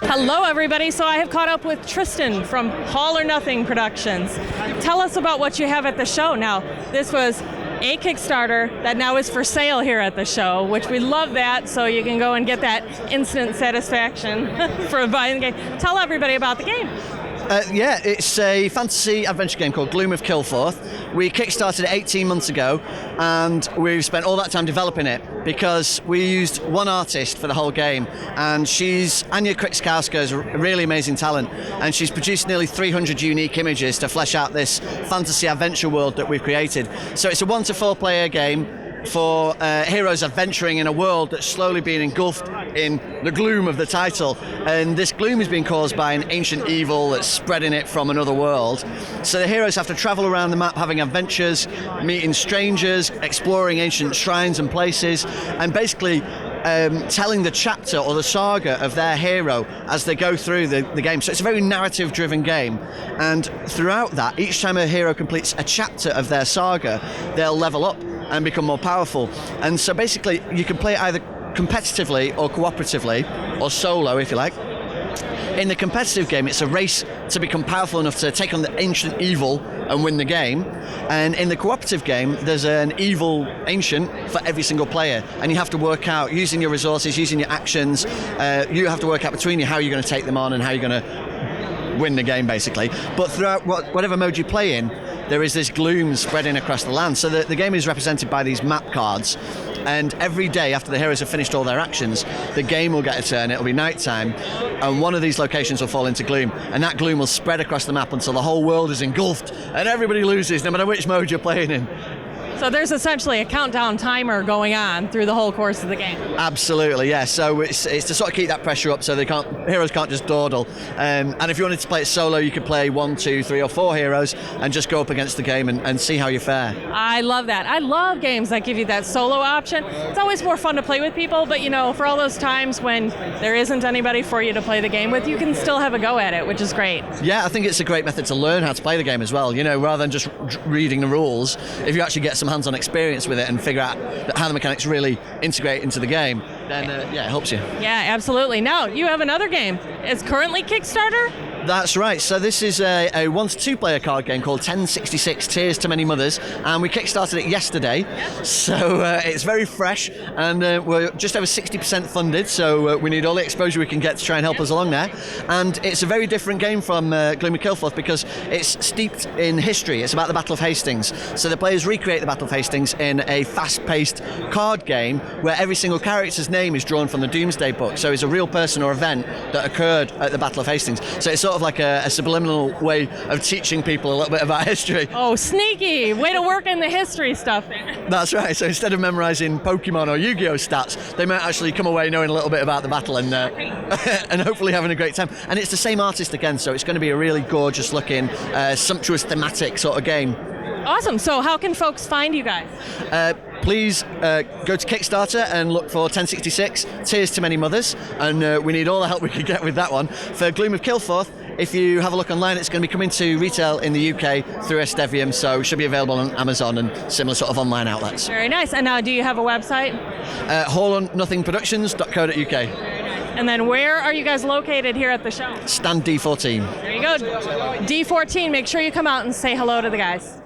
Hello everybody, so I have caught up with Tristan from All or Nothing Productions. Tell us about what you have at the show. Now, this was a Kickstarter that now is for sale here at the show, which we love that, so you can go and get that instant satisfaction for buying the game. Tell everybody about the game. It's a fantasy adventure game called Gloom of Kilforth. We kickstarted it 18 months ago, and we've spent all that time developing it because we used one artist for the whole game, and Anya Krikskowska is a really amazing talent, and she's produced nearly 300 unique images to flesh out this fantasy adventure world that we've created. So it's a 1 to 4 player game for heroes adventuring in a world that's slowly being engulfed in the gloom of the title, and this gloom is being caused by an ancient evil that's spreading it from another world. So the heroes have to travel around the map having adventures, meeting strangers, exploring ancient shrines and places, and basically telling the chapter or the saga of their hero as they go through the game. So it's a very narrative driven game, and throughout that, each time a hero completes a chapter of their saga, they'll level up and become more powerful. And so basically you can play it either competitively or cooperatively, or solo if you like. In the competitive game, it's a race to become powerful enough to take on the ancient evil and win the game. And in the cooperative game, there's an evil ancient for every single player, and you have to work out, using your resources, using your actions, you have to work out between you how you're going to take them on and how you're going to win the game, basically. But throughout whatever mode you play in, there is this gloom spreading across the land. So the game is represented by these map cards, and every day after the heroes have finished all their actions, the game will get a turn. It'll be night time, and one of these locations will fall into gloom, and that gloom will spread across the map until the whole world is engulfed and everybody loses, no matter which mode you're playing in. So there's essentially a countdown timer going on through the whole course of the game. Absolutely, yeah. So it's to sort of keep that pressure up, so heroes can't just dawdle. And if you wanted to play it solo, you could play 1, 2, 3, or 4 heroes and just go up against the game and see how you fare. I love that. I love games that give you that solo option. It's always more fun to play with people, but for all those times when there isn't anybody for you to play the game with, you can still have a go at it, which is great. Yeah, I think it's a great method to learn how to play the game as well. Rather than just reading the rules, if you actually get some hands-on experience with it and figure out how the mechanics really integrate into the game, then it helps you. Yeah, absolutely. Now, you have another game. It's currently Kickstarter? That's right. So this is a 1 to 2 player card game called 1066 Tears to Many Mothers, and we kickstarted it yesterday. So it's very fresh, and we're just over 60% funded, so we need all the exposure we can get to try and help us along there. And it's a very different game from Gloom of Kilforth because it's steeped in history. It's about the Battle of Hastings. So the players recreate the Battle of Hastings in a fast-paced card game where every single character's name is drawn from the Doomsday Book. So it's a real person or event that occurred at the Battle of Hastings. So it's sort of like a subliminal way of teaching people a little bit about history. Oh, sneaky! Way to work in the history stuff there. That's right. So instead of memorising Pokemon or Yu-Gi-Oh stats, they might actually come away knowing a little bit about the battle and and hopefully having a great time. And it's the same artist again, so it's going to be a really gorgeous looking, sumptuous thematic sort of game. Awesome. So how can folks find you guys? Please go to Kickstarter and look for 1066 Tears to Many Mothers, and we need all the help we can get with that one. For Gloom of Kilforth, if you have a look online, it's going to be coming to retail in the UK through Estevium, so it should be available on Amazon and similar sort of online outlets. Very nice. And now, do you have a website? alornothingproductions.co.uk. And then where are you guys located here at the show? Stand D14. There you go. D14, make sure you come out and say hello to the guys.